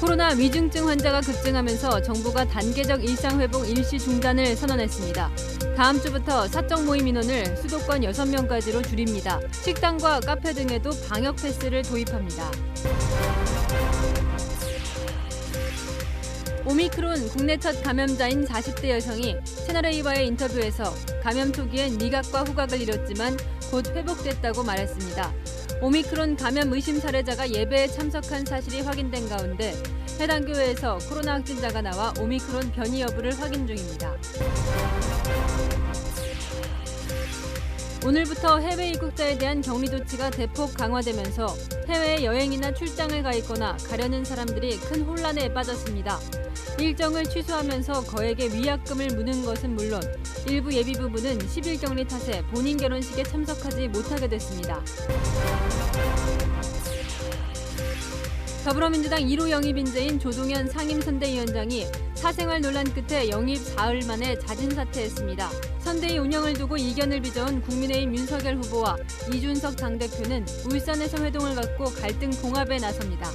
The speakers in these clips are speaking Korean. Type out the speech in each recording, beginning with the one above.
코로나 위중증 환자가 급증하면서 정부가 단계적 일상회복 일시 중단을 선언했습니다. 다음 주부터 사적 모임 인원을 수도권 6명까지로 줄입니다. 식당과 카페 등에도 방역 패스를 도입합니다. 오미크론 국내 첫 감염자인 40대 여성이 채널A와의 인터뷰에서 감염 초기엔 미각과 후각을 잃었지만 곧 회복됐다고 말했습니다. 오미크론 감염 의심 사례자가 예배에 참석한 사실이 확인된 가운데 해당 교회에서 코로나 확진자가 나와 오미크론 변이 여부를 확인 중입니다. 오늘부터 해외 입국자에 대한 격리 조치가 대폭 강화되면서 해외에 여행이나 출장을 가 있거나 가려는 사람들이 큰 혼란에 빠졌습니다. 일정을 취소하면서 거액의 위약금을 무는 것은 물론 일부 예비 부부는 10일 격리 탓에 본인 결혼식에 참석하지 못하게 됐습니다. 더불어민주당 1호 영입 인재인 조동현 상임선대위원장이 사생활 논란 끝에 영입 사흘 만에 자진 사퇴했습니다. 선대위 운영을 두고 이견을 빚어온 국민의힘 윤석열 후보와 이준석 당대표는 울산에서 회동을 갖고 갈등 봉합에 나섭니다.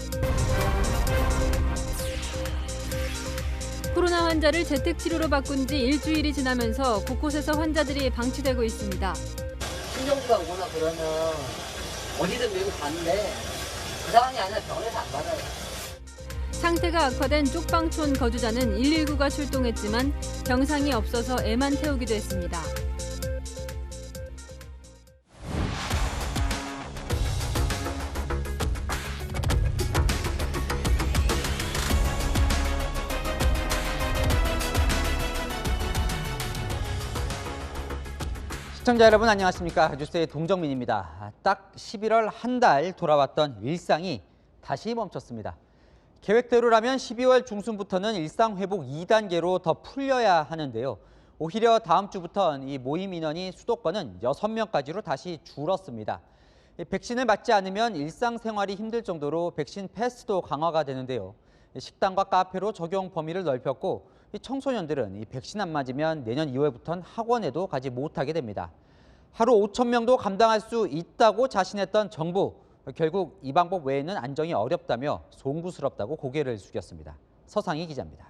코로나 환자를 재택치료로 바꾼 지 일주일이 지나면서 곳곳에서 환자들이 방치되고 있습니다. 신정수가 오거나 그러면 어디든 밀고 가는데 그 상황이 아니라 병원에서 안 받아요. 상태가 악화된 쪽방촌 거주자는 119가 출동했지만 병상이 없어서 애만 태우기도 했습니다. 시청자 여러분 안녕하십니까. 뉴스의 동정민입니다. 딱 11월 한 달 돌아왔던 일상이 다시 멈췄습니다. 계획대로라면 12월 중순부터는 일상 회복 2단계로 더 풀려야 하는데요. 오히려 다음 주부터는 이 모임 인원이 수도권은 6명까지로 다시 줄었습니다. 백신을 맞지 않으면 일상생활이 힘들 정도로 백신 패스도 강화가 되는데요. 식당과 카페로 적용 범위를 넓혔고 청소년들은 이 백신 안 맞으면 내년 2월부터는 학원에도 가지 못하게 됩니다. 하루 5,000명도 감당할 수 있다고 자신했던 정부. 결국 이 방법 외에는 안정이 어렵다며 송구스럽다고 고개를 숙였습니다. 서상희 기자입니다.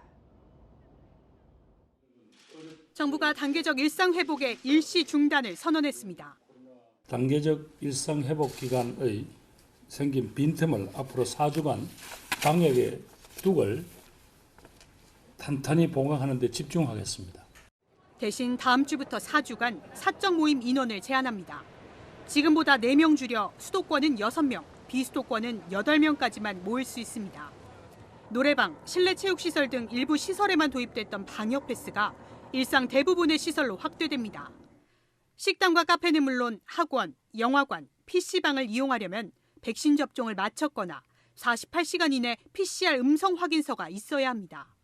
정부가 단계적 일상 회복의 일시 중단을 선언했습니다. 단계적 일상 회복 기간의 생긴 빈틈을 앞으로 4주간 방역의 둑을 탄탄히 보강하는 데 집중하겠습니다. 대신 다음 주부터 4주간 사적 모임 인원을 제한합니다. 지금보다 4명 줄여 수도권은 6명, 비수도권은 8명까지만 모일 수 있습니다. 노래방, 실내 체육시설 등 일부 시설에만 도입됐던 방역 패스가 일상 대부분의 시설로 확대됩니다. 식당과 카페는 물론 학원, 영화관, PC방을 이용하려면 백신 접종을 마쳤거나 48시간 이내 PCR 음성 확인서가 있어야 합니다.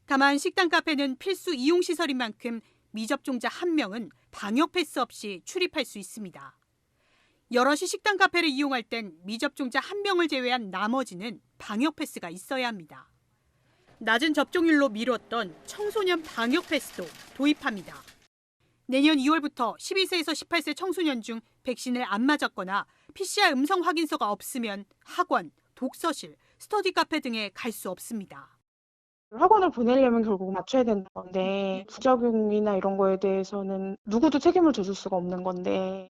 다만 식당 카페는 필수 이용시설인 만큼 미접종자 1명은 방역 패스 없이 출입할 수 있습니다. 여럿이 식당 카페를 이용할 땐 미접종자 1명을 제외한 나머지는 방역 패스가 있어야 합니다. 낮은 접종률로 미뤘던 청소년 방역 패스도 도입합니다. 내년 2월부터 12세에서 18세 청소년 중 백신을 안 맞았거나 PCR 음성 확인서가 없으면 학원, 독서실, 스터디 카페 등에 갈 수 없습니다. 학원을 보내려면 결국 맞춰야 되는 건데 부작용이나 이런 거에 대해서는 누구도 책임을 져줄 수가 없는 건데.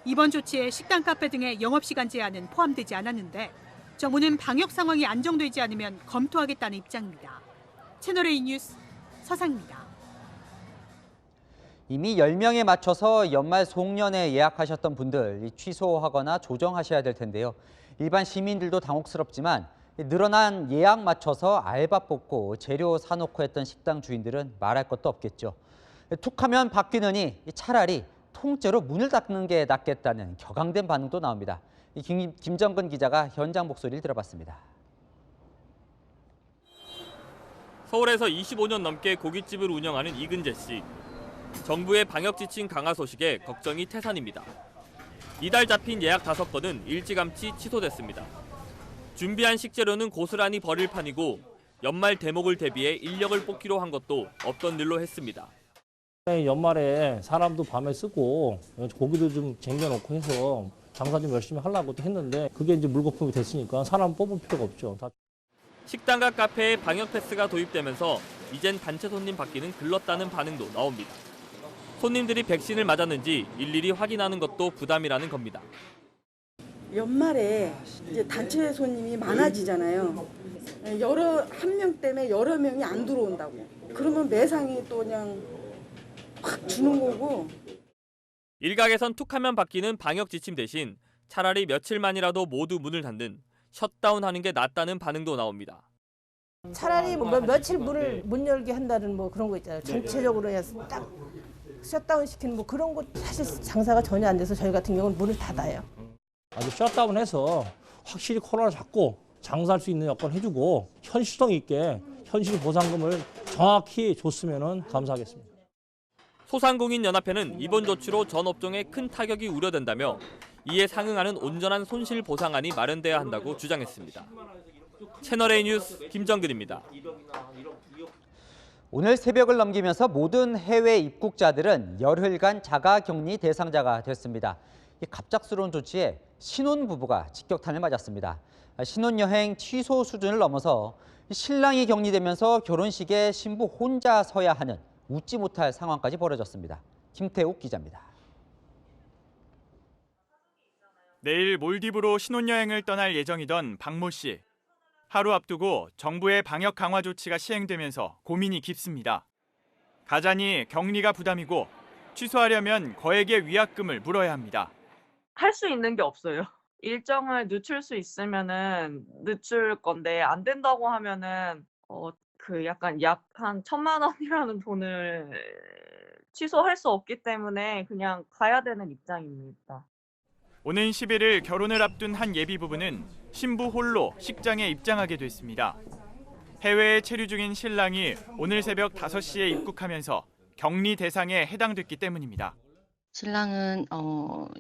이번 조치에 식당, 카페 등의 영업시간 제한은 포함되지 않았는데 정부는 방역 상황이 안정되지 않으면 검토하겠다는 입장입니다. 채널A 뉴스 서상입니다. 이미 10명에 맞춰서 연말 송년회 예약하셨던 분들 취소하거나 조정하셔야 될 텐데요. 일반 시민들도 당혹스럽지만 늘어난 예약 맞춰서 알바 뽑고 재료 사놓고 했던 식당 주인들은 말할 것도 없겠죠. 툭하면 바뀌느니 차라리 통째로 문을 닫는 게 낫겠다는 격앙된 반응도 나옵니다. 김정근 기자가 현장 목소리를 들어봤습니다. 서울에서 25년 넘게 고깃집을 운영하는 이근재 씨. 정부의 방역 지침 강화 소식에 걱정이 태산입니다. 이달 잡힌 예약 5건은 일찌감치 취소됐습니다. 준비한 식재료는 고스란히 버릴 판이고 연말 대목을 대비해 인력을 뽑기로 한 것도 없던 일로 했습니다. 연말에 사람도 밤에 쓰고 고기도 좀 쟁여놓고 해서 장사 좀 열심히 하려고 또 했는데 그게 이제 물거품이 됐으니까 사람 뽑을 필요가 없죠. 식당과 카페에 방역 패스가 도입되면서 이젠 단체 손님 받기는 글렀다는 반응도 나옵니다. 손님들이 백신을 맞았는지 일일이 확인하는 것도 부담이라는 겁니다. 연말에 이제 단체 손님이 많아지잖아요. 한 명 때문에 여러 명이 안 들어온다고. 그러면 매상이 또 그냥 확 주는 거고. 일각에선 툭하면 바뀌는 방역 지침 대신 차라리 며칠만이라도 모두 문을 닫는 셧다운하는 게 낫다는 반응도 나옵니다. 차라리 며칠 문을 못 열게 한다는 뭐 그런 거 있잖아요. 전체적으로 해서 딱 셧다운 시키는 뭐 그런 거 사실 장사가 전혀 안 돼서 저희 같은 경우는 문을 닫아요. 아주 셧다운해서 확실히 코로나 잡고 장사할 수 있는 여건 해주고 현실성 있게 현실 보상금을 정확히 줬으면 감사하겠습니다. 소상공인연합회는 이번 조치로 전 업종에 큰 타격이 우려된다며 이에 상응하는 온전한 손실 보상안이 마련돼야 한다고 주장했습니다. 채널A 뉴스 김정근입니다. 오늘 새벽을 넘기면서 모든 해외 입국자들은 열흘간 자가격리 대상자가 됐습니다. 이 갑작스러운 조치에 신혼부부가 직격탄을 맞았습니다. 신혼여행 취소 수준을 넘어서 신랑이 격리되면서 결혼식에 신부 혼자 서야 하는 웃지 못할 상황까지 벌어졌습니다. 김태욱 기자입니다. 내일 몰디브로 신혼여행을 떠날 예정이던 박모 씨. 하루 앞두고 정부의 방역 강화 조치가 시행되면서 고민이 깊습니다. 가자니 격리가 부담이고 취소하려면 거액의 위약금을 물어야 합니다. 할 수 있는 게 없어요. 일정을 늦출 수 있으면은 늦출 건데 안 된다고 하면은 약 한 1,000만 원이라는 돈을 취소할 수 없기 때문에 그냥 가야 되는 입장입니다. 오는 11일 결혼을 앞둔 한 예비 부부는 신부 홀로 식장에 입장하게 됐습니다. 해외에 체류 중인 신랑이 오늘 새벽 5시에 입국하면서 격리 대상에 해당됐기 때문입니다. 신랑은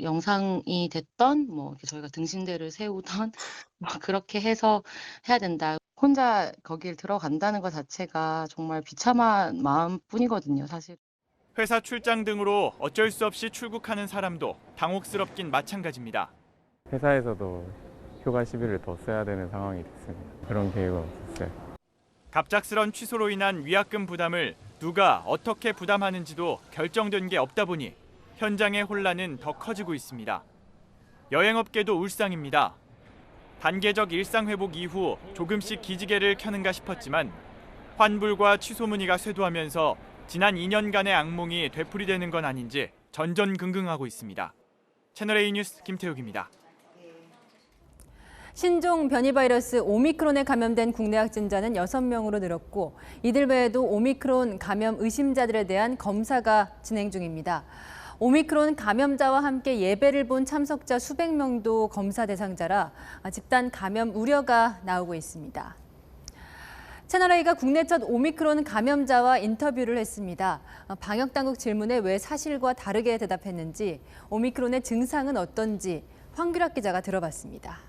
영상이 됐던 저희가 등신대를 세우던 그렇게 해서 해야 된다. 혼자 거길 들어간다는 것 자체가 정말 비참한 마음뿐이거든요, 사실. 회사 출장 등으로 어쩔 수 없이 출국하는 사람도 당혹스럽긴 마찬가지입니다. 회사에서도 휴가 시비를 더 써야 되는 상황이 됐습니다. 그런 계획은 없었어요. 갑작스런 취소로 인한 위약금 부담을 누가 어떻게 부담하는지도 결정된 게 없다 보니 현장의 혼란은 더 커지고 있습니다. 여행업계도 울상입니다. 단계적 일상 회복 이후 조금씩 기지개를 켜는가 싶었지만 환불과 취소 문의가 쇄도하면서 지난 2년간의 악몽이 되풀이되는 건 아닌지 전전긍긍하고 있습니다. 채널A 뉴스 김태욱입니다. 신종 변이 바이러스 오미크론에 감염된 국내 확진자는 6명으로 늘었고 이들 외에도 오미크론 감염 의심자들에 대한 검사가 진행 중입니다. 오미크론 감염자와 함께 예배를 본 참석자 수백 명도 검사 대상자라 집단 감염 우려가 나오고 있습니다. 채널A가 국내 첫 오미크론 감염자와 인터뷰를 했습니다. 방역당국 질문에 왜 사실과 다르게 대답했는지, 오미크론의 증상은 어떤지 황규락 기자가 들어봤습니다.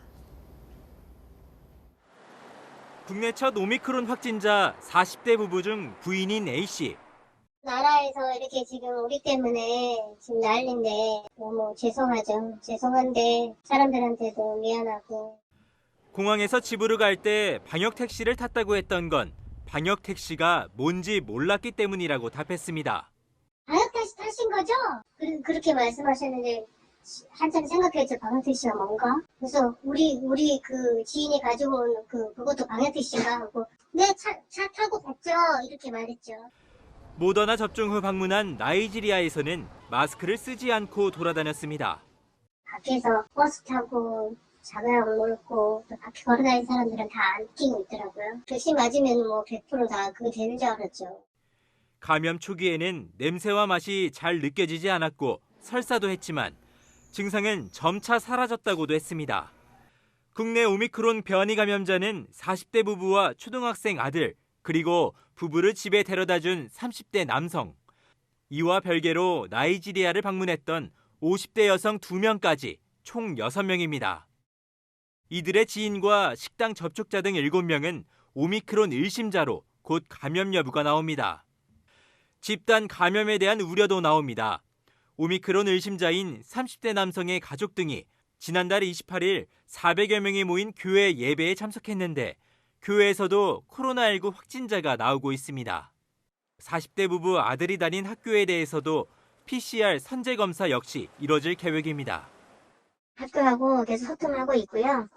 국내 첫 오미크론 확진자 40대 부부 중 부인인 A씨. 나라에서 이렇게 지금 우리 때문에 지금 난리인데 너무 죄송하죠. 죄송한데 사람들한테도 미안하고. 공항에서 집으로 갈 때 방역 택시를 탔다고 했던 건 방역 택시가 뭔지 몰랐기 때문이라고 답했습니다. 방역 택시 타신 거죠? 그렇게 말씀하셨는데 한참 생각했죠. 방역 택시가 뭔가? 그래서 우리 그 지인이 가지고 온 그것도 방역 택시인가 하고 네, 차 타고 갔죠. 이렇게 말했죠. 모더나 접종 후 방문한 나이지리아에서는 마스크를 쓰지 않고 돌아다녔습니다. 밖에서 버스 타고 자가용 몰고 또 밖에 걸어다니는 사람들은 다 안 끼고 있더라고요. 백신 맞으면 100% 다 그게 되는 줄 알았죠. 감염 초기에는 냄새와 맛이 잘 느껴지지 않았고 설사도 했지만 증상은 점차 사라졌다고도 했습니다. 국내 오미크론 변이 감염자는 40대 부부와 초등학생 아들, 그리고 부부를 집에 데려다준 30대 남성. 이와 별개로 나이지리아를 방문했던 50대 여성 2명까지 총 6명입니다. 이들의 지인과 식당 접촉자 등 7명은 오미크론 의심자로 곧 감염 여부가 나옵니다. 집단 감염에 대한 우려도 나옵니다. 오미크론 의심자인 30대 남성의 가족 등이 지난달 28일 400여 명이 모인 교회 예배에 참석했는데 교회에서도 코로나19 확진자가 나오고 있습니다. 40대 부부 아들이 다닌 학교에 대해서도 PCR 선제 검사 역시 이뤄질 계획입니다. 학교하고 계속 소통을 하고 있고요.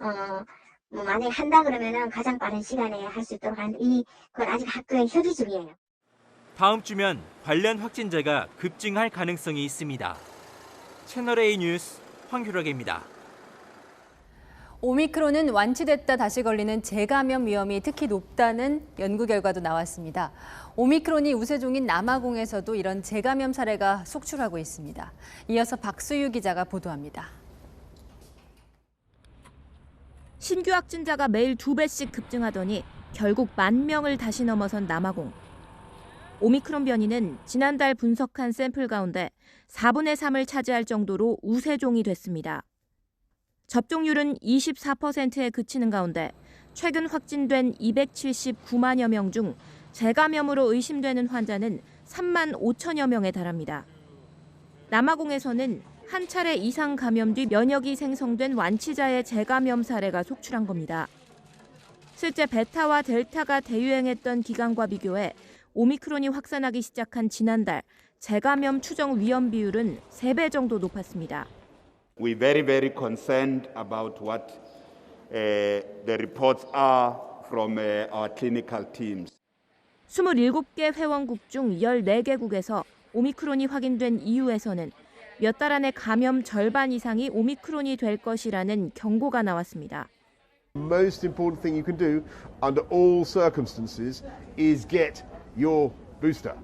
만약에 한다 그러면은 가장 빠른 시간에 할 수 있도록 하는데 그건 아직 학교에 협의 중이에요. 다음 주면 관련 확진자가 급증할 가능성이 있습니다. 채널A 뉴스 황규락입니다. 오미크론은 완치됐다 다시 걸리는 재감염 위험이 특히 높다는 연구 결과도 나왔습니다. 오미크론이 우세종인 남아공에서도 이런 재감염 사례가 속출하고 있습니다. 이어서 박수유 기자가 보도합니다. 신규 확진자가 매일 2배씩 급증하더니 결국 10,000명을 다시 넘어선 남아공. 오미크론 변이는 지난달 분석한 샘플 가운데 4분의 3을 차지할 정도로 우세종이 됐습니다. 접종률은 24%에 그치는 가운데 최근 확진된 279만여 명 중 재감염으로 의심되는 환자는 3만 5천여 명에 달합니다. 남아공에서는 한 차례 이상 감염 뒤 면역이 생성된 완치자의 재감염 사례가 속출한 겁니다. 실제 베타와 델타가 대유행했던 기간과 비교해 오미크론이 확산하기 시작한 지난달 재감염 추정 위험 비율은 3배 정도 높았습니다. We're very concerned about what the reports are from our clinical teams. 27개 회원국 중 14개국에서 오미크론이 확인된 EU에서는 몇 달 안에 감염 절반 이상이 오미크론이 될 것이라는 경고가 나왔습니다. Most important thing you can do under all circumstances is get your booster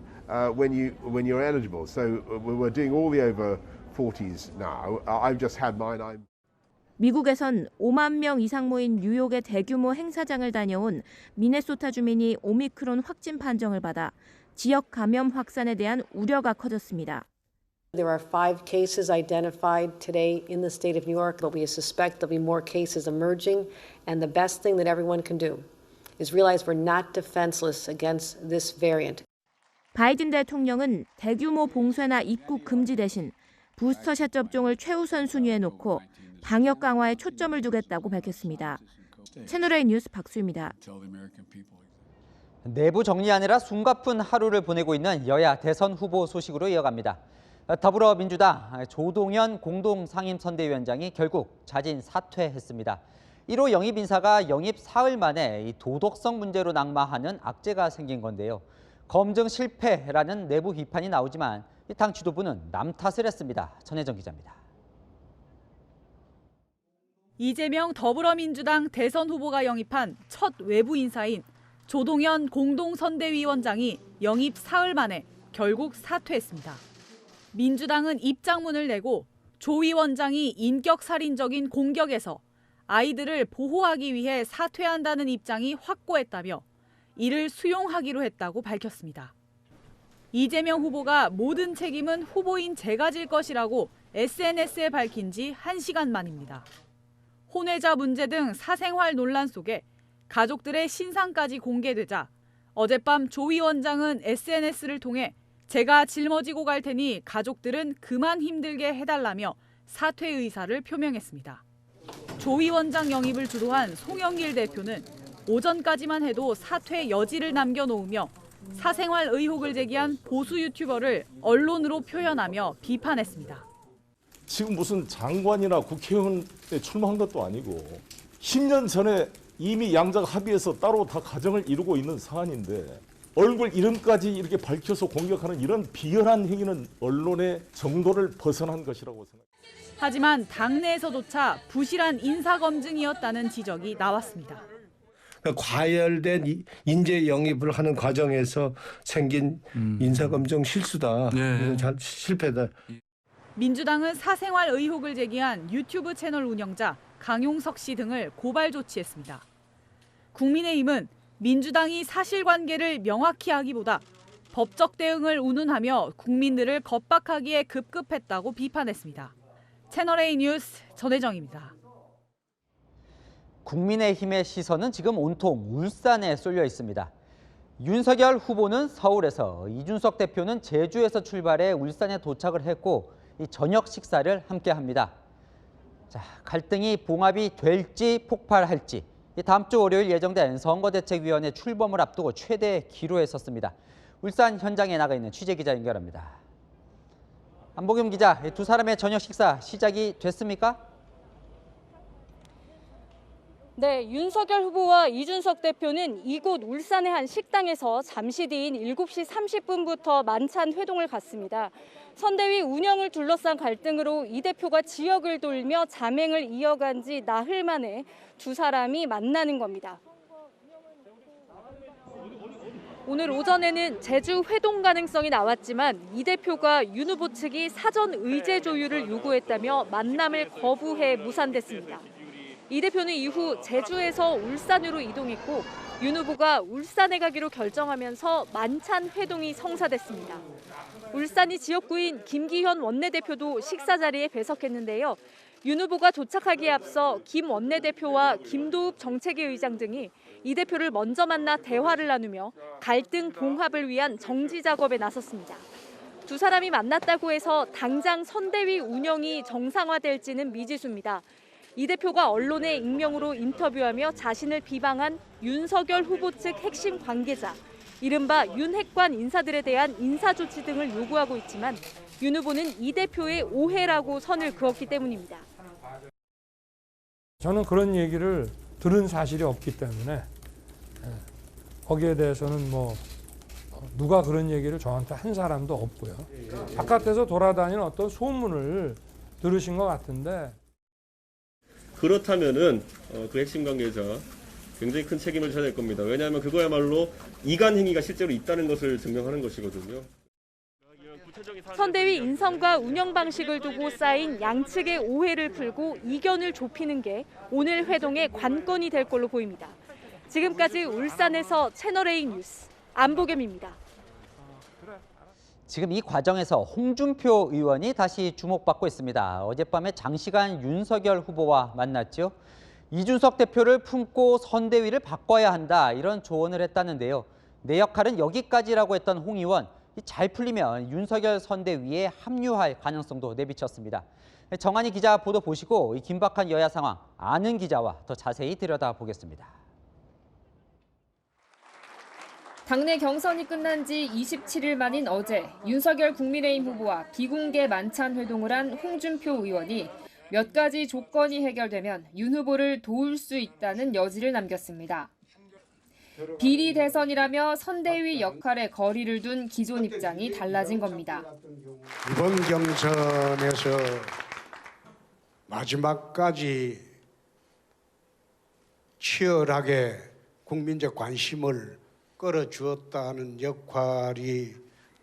when you're eligible. So we're doing all the over 40s now. I've just had mine. 미국에선 5만 명 이상 모인 뉴욕의 대규모 행사장을 다녀온 미네소타 주민이 오미크론 확진 판정을 받아 지역 감염 확산에 대한 우려가 커졌습니다. There are 5 cases identified today in the state of New York, but we suspect there'll be more cases emerging, and the best thing that everyone can do is realize we're not defenseless against this variant. 바이든 대통령은 대규모 봉쇄나 입국 금지 대신 부스터샷 접종을 최우선 순위에 놓고 방역 강화에 초점을 두겠다고 밝혔습니다. 채널A 뉴스 박수입니다. 내부 정리하느라 숨가쁜 하루를 보내고 있는 여야 대선 후보 소식으로 이어갑니다. 더불어민주당 조동현 공동상임선대위원장이 결국 자진 사퇴했습니다. 1호 영입 인사가 영입 사흘 만에 도덕성 문제로 낙마하는 악재가 생긴 건데요. 검증 실패라는 내부 비판이 나오지만 당 지도부는 남 탓을 했습니다. 전혜정 기자입니다. 이재명 더불어민주당 대선 후보가 영입한 첫 외부 인사인 조동현 공동선대위원장이 영입 사흘 만에 결국 사퇴했습니다. 민주당은 입장문을 내고 조 위원장이 인격살인적인 공격에서 아이들을 보호하기 위해 사퇴한다는 입장이 확고했다며 이를 수용하기로 했다고 밝혔습니다. 이재명 후보가 모든 책임은 후보인 제가 질 것이라고 SNS에 밝힌 지 1시간 만입니다. 혼외자 문제 등 사생활 논란 속에 가족들의 신상까지 공개되자 어젯밤 조 위원장은 SNS를 통해 제가 짊어지고 갈 테니 가족들은 그만 힘들게 해달라며 사퇴 의사를 표명했습니다. 조 위원장 영입을 주도한 송영길 대표는 오전까지만 해도 사퇴 여지를 남겨놓으며 사생활 의혹을 제기한 보수 유튜버를 언론으로 표현하며 비판했습니다. 지금 무슨 장관이나 국회의원에 출마한 것도 아니고 10년 전에 이미 양자가 합의해서 따로 다 가정을 이루고 있는 사안인데 얼굴 이름까지 이렇게 밝혀서 공격하는 이런 비열한 행위는 언론의 정도를 벗어난 것이라고 생각합니다. 하지만 당내에서조차 부실한 인사검증이었다는 지적이 나왔습니다. 과열된 인재 영입을 하는 과정에서 생긴 인사검증 실수다. 실패다. 민주당은 사생활 의혹을 제기한 유튜브 채널 운영자 강용석 씨 등을 고발 조치했습니다. 국민의힘은 민주당이 사실관계를 명확히 하기보다 법적 대응을 운운하며 국민들을 겁박하기에 급급했다고 비판했습니다. 채널A 뉴스 전혜정입니다. 국민의힘의 시선은 지금 온통 울산에 쏠려 있습니다. 윤석열 후보는 서울에서, 이준석 대표는 제주에서 출발해 울산에 도착을 했고 이 저녁 식사를 함께합니다. 자, 갈등이 봉합이 될지 폭발할지 다음 주 월요일 예정된 선거대책위원회 출범을 앞두고 최대 기로에 섰습니다. 울산 현장에 나가 있는 취재기자 연결합니다. 안보겸 기자, 두 사람의 저녁 식사 시작이 됐습니까? 네, 윤석열 후보와 이준석 대표는 이곳 울산의 한 식당에서 잠시 뒤인 7시 30분부터 만찬 회동을 갖습니다. 선대위 운영을 둘러싼 갈등으로 이 대표가 지역을 돌며 자맹을 이어간 지 나흘 만에 두 사람이 만나는 겁니다. 오늘 오전에는 제주 회동 가능성이 나왔지만 이 대표가 윤 후보 측이 사전 의제 조율을 요구했다며 만남을 거부해 무산됐습니다. 이 대표는 이후 제주에서 울산으로 이동했고 윤 후보가 울산에 가기로 결정하면서 만찬 회동이 성사됐습니다. 울산이 지역구인 김기현 원내대표도 식사 자리에 배석했는데요. 윤 후보가 도착하기에 앞서 김 원내대표와 김도읍 정책위 의장 등이 이 대표를 먼저 만나 대화를 나누며 갈등 봉합을 위한 정지 작업에 나섰습니다. 두 사람이 만났다고 해서 당장 선대위 운영이 정상화될지는 미지수입니다. 이 대표가 언론의 익명으로 인터뷰하며 자신을 비방한 윤석열 후보 측 핵심 관계자, 이른바 윤핵관 인사들에 대한 인사조치 등을 요구하고 있지만 윤 후보는 이 대표의 오해라고 선을 그었기 때문입니다. 저는 그런 얘기를 들은 사실이 없기 때문에 거기에 대해서는 뭐 누가 그런 얘기를 저한테 한 사람도 없고요. 바깥에서 돌아다니는 어떤 소문을 들으신 것 같은데 그렇다면은 그 핵심 관계자 굉장히 큰 책임을 져야 될 겁니다. 왜냐하면 그거야말로 이간 행위가 실제로 있다는 것을 증명하는 것이거든요. 선대위 인선과 운영 방식을 두고 쌓인 양측의 오해를 풀고 이견을 좁히는 게 오늘 회동의 관건이 될 걸로 보입니다. 지금까지 울산에서 채널A 뉴스 안보겸입니다. 지금 이 과정에서 홍준표 의원이 다시 주목받고 있습니다. 어젯밤에 장시간 윤석열 후보와 만났죠. 이준석 대표를 품고 선대위를 바꿔야 한다, 이런 조언을 했다는데요. 내 역할은 여기까지라고 했던 홍 의원, 잘 풀리면 윤석열 선대위에 합류할 가능성도 내비쳤습니다. 정한희 기자 보도 보시고 이 긴박한 여야 상황 아는 기자와 더 자세히 들여다보겠습니다. 당내 경선이 끝난 지 27일 만인 어제 윤석열 국민의힘 후보와 비공개 만찬 회동을 한 홍준표 의원이 몇 가지 조건이 해결되면 윤 후보를 도울 수 있다는 여지를 남겼습니다. 비리 대선이라며 선대위 역할에 거리를 둔 기존 입장이 달라진 겁니다. 이번 경선에서 마지막까지 치열하게 국민적 관심을 끌어주었다는 역할이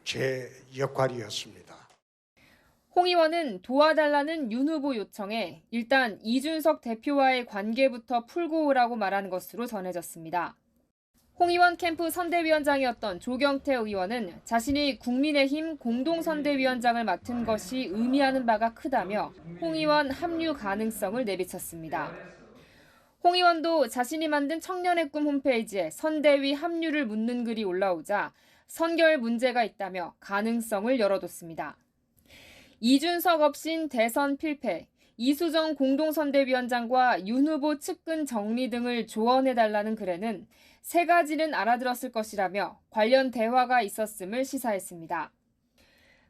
제 역할이었습니다. 홍 의원은 도와달라는 윤 후보 요청에 일단 이준석 대표와의 관계부터 풀고 오라고 말한 것으로 전해졌습니다. 홍 의원 캠프 선대위원장이었던 조경태 의원은 자신이 국민의힘 공동선대위원장을 맡은 것이 의미하는 바가 크다며 홍 의원 합류 가능성을 내비쳤습니다. 홍 의원도 자신이 만든 청년의 꿈 홈페이지에 선대위 합류를 묻는 글이 올라오자 선결 문제가 있다며 가능성을 열어뒀습니다. 이준석 없인 대선 필패, 이수정 공동선대위원장과 윤 후보 측근 정리 등을 조언해달라는 글에는 세 가지는 알아들었을 것이라며 관련 대화가 있었음을 시사했습니다.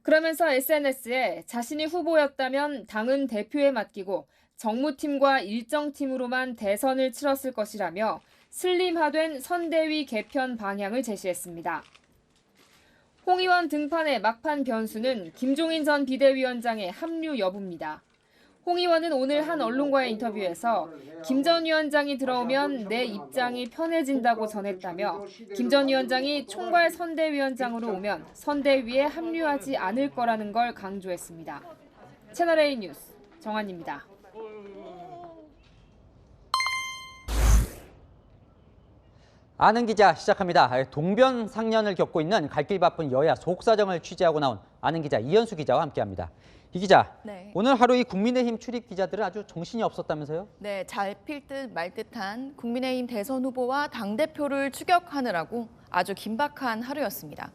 그러면서 SNS에 자신이 후보였다면 당은 대표에 맡기고 정무팀과 일정팀으로만 대선을 치렀을 것이라며 슬림화된 선대위 개편 방향을 제시했습니다. 홍 의원 등판의 막판 변수는 김종인 전 비대위원장의 합류 여부입니다. 홍 의원은 오늘 한 언론과의 인터뷰에서 김 전 위원장이 들어오면 내 입장이 편해진다고 전했다며 김 전 위원장이 총괄 선대위원장으로 오면 선대위에 합류하지 않을 거라는 걸 강조했습니다. 채널A 뉴스 정한입니다. 아는 기자 시작합니다. 동변상련을 겪고 있는 갈 길 바쁜 여야 속사정을 취재하고 나온 아는 기자 이현수 기자와 함께합니다. 이 기자, 네. 오늘 하루 이 국민의힘 출입 기자들은 아주 정신이 없었다면서요? 네, 잘 필 듯 말 듯한 국민의힘 대선 후보와 당대표를 추격하느라고 아주 긴박한 하루였습니다.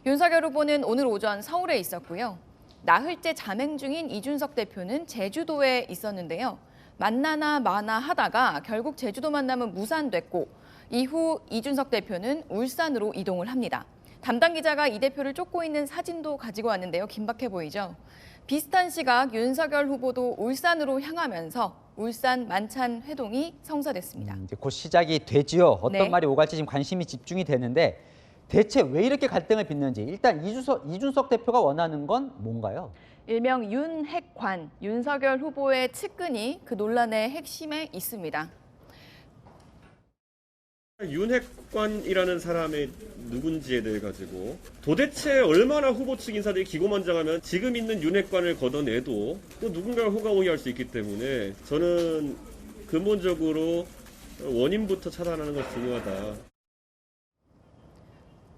윤석열 후보는 오늘 오전 서울에 있었고요. 나흘째 자맹 중인 이준석 대표는 제주도에 있었는데요. 만나나 마나 하다가 결국 제주도 만남은 무산됐고 이후 이준석 대표는 울산으로 이동을 합니다. 담당 기자가 이 대표를 쫓고 있는 사진도 가지고 왔는데요. 긴박해 보이죠? 비슷한 시각 윤석열 후보도 울산으로 향하면서 울산 만찬 회동이 성사됐습니다. 이제 곧 시작이 되지요. 어떤 네. 말이 오갈지 지금 관심이 집중이 되는데 대체 왜 이렇게 갈등을 빚는지 일단 이준석 대표가 원하는 건 뭔가요? 일명 윤핵관, 윤석열 후보의 측근이 그 논란의 핵심에 있습니다. 윤핵관이라는 사람의 누군지에 대해 가지고 도대체 얼마나 후보 측 인사들이 기고만장하면 지금 있는 윤핵관을 걷어내도 또 누군가를 호가호위할 수 있기 때문에 저는 근본적으로 원인부터 차단하는 것이 중요하다.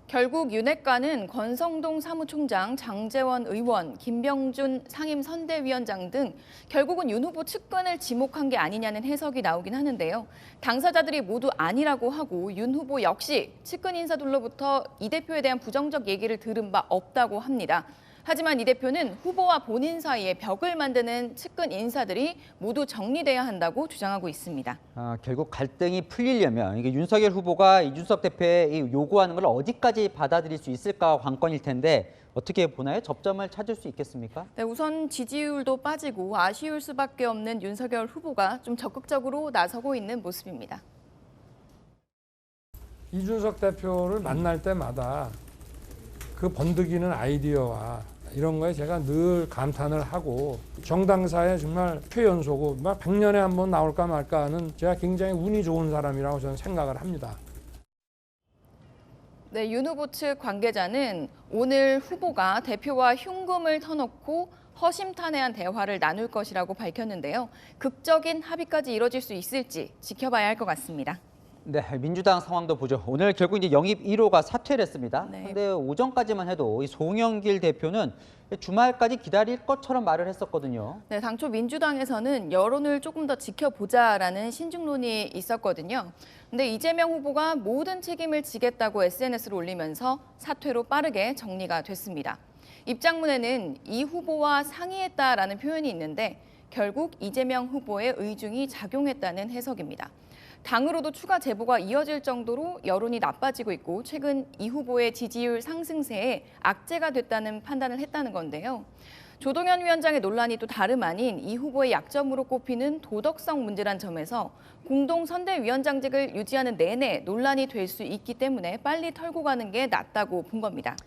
결국 윤핵관은 권성동 사무총장, 장제원 의원, 김병준 상임선대위원장 등 결국은 윤 후보 측근을 지목한 게 아니냐는 해석이 나오긴 하는데요. 당사자들이 모두 아니라고 하고 윤 후보 역시 측근 인사들로부터 이 대표에 대한 부정적 얘기를 들은 바 없다고 합니다. 하지만 이 대표는 후보와 본인 사이에 벽을 만드는 측근 인사들이 모두 정리돼야 한다고 주장하고 있습니다. 결국 갈등이 풀리려면 이게 윤석열 후보가 이준석 대표의 요구하는 걸 어디까지 받아들일 수 있을까 관건일 텐데 어떻게 보나요? 접점을 찾을 수 있겠습니까? 네, 우선 지지율도 빠지고 아쉬울 수밖에 없는 윤석열 후보가 좀 적극적으로 나서고 있는 모습입니다. 이준석 대표를 만날 때마다 그 번득이는 아이디어와 이런 거에 제가 늘 감탄을 하고 정당사에 정말 최연소고 막 100년에 한 번 나올까 말까 하는 제가 굉장히 운이 좋은 사람이라고 저는 생각을 합니다. 네, 윤 후보 측 관계자는 오늘 후보가 대표와 흉금을 터놓고 허심탄회한 대화를 나눌 것이라고 밝혔는데요. 극적인 합의까지 이뤄질 수 있을지 지켜봐야 할 것 같습니다. 네, 민주당 상황도 보죠. 오늘 결국 이제 영입 1호가 사퇴를 했습니다. 그런데 오전까지만 해도 이 송영길 대표는 주말까지 기다릴 것처럼 말을 했었거든요. 네, 당초 민주당에서는 여론을 조금 더 지켜보자라는 신중론이 있었거든요. 근데 이재명 후보가 모든 책임을 지겠다고 SNS를 올리면서 사퇴로 빠르게 정리가 됐습니다. 입장문에는 이 후보와 상의했다라는 표현이 있는데 결국 이재명 후보의 의중이 작용했다는 해석입니다. 당으로도 추가 제보가 이어질 정도로 여론이 나빠지고 있고 최근 이 후보의 지지율 상승세에 악재가 됐다는 판단을 했다는 건데요. 조동현 위원장의 논란이 또 다름 아닌 이 후보의 약점으로 꼽히는 도덕성 문제란 점에서 공동선대위원장직을 유지하는 내내 논란이 될 수 있기 때문에 빨리 털고 가는 게 낫다고 본 겁니다.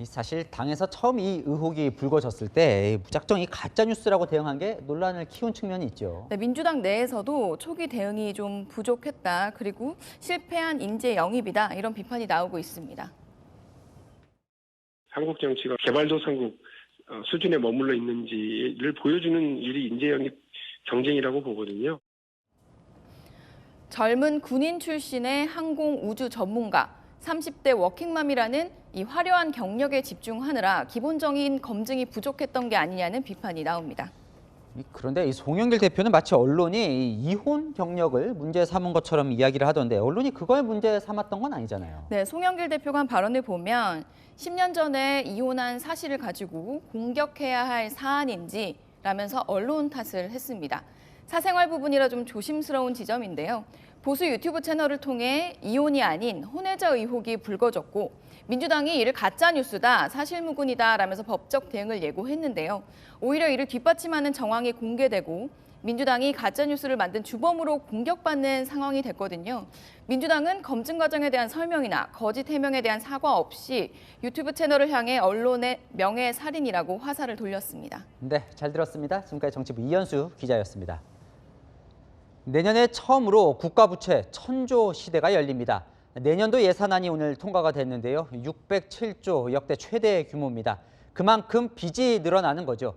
사실 당에서 처음 이 의혹이 불거졌을 때 무작정 이 가짜 뉴스라고 대응한 게 논란을 키운 측면이 있죠. 네, 민주당 내에서도 초기 대응이 좀 부족했다. 그리고 실패한 인재 영입이다. 이런 비판이 나오고 있습니다. 한국 정치가 개발도상국 수준에 머물러 있는지를 보여주는 일이 인재 영입 경쟁이라고 보거든요. 젊은 군인 출신의 항공 우주 전문가, 30대 워킹맘이라는 이 화려한 경력에 집중하느라 기본적인 검증이 부족했던 게 아니냐는 비판이 나옵니다. 그런데 이 송영길 대표는 마치 언론이 이혼 경력을 문제 삼은 것처럼 이야기를 하던데 언론이 그걸 문제 삼았던 건 아니잖아요. 네, 송영길 대표가 한 발언을 보면 10년 전에 이혼한 사실을 가지고 공격해야 할 사안인지 라면서 언론 탓을 했습니다. 사생활 부분이라 좀 조심스러운 지점인데요. 보수 유튜브 채널을 통해 이혼이 아닌 혼외자 의혹이 불거졌고 민주당이 이를 가짜뉴스다, 사실무근이다 라면서 법적 대응을 예고했는데요. 오히려 이를 뒷받침하는 정황이 공개되고 민주당이 가짜뉴스를 만든 주범으로 공격받는 상황이 됐거든요. 민주당은 검증 과정에 대한 설명이나 거짓 해명에 대한 사과 없이 유튜브 채널을 향해 언론의 명예살인이라고 화살을 돌렸습니다. 네, 잘 들었습니다. 지금까지 정치부 이현수 기자였습니다. 내년에 처음으로 국가부채 1000조 시대가 열립니다. 내년도 예산안이 오늘 통과가 됐는데요. 607조 역대 최대 규모입니다. 그만큼 빚이 늘어나는 거죠.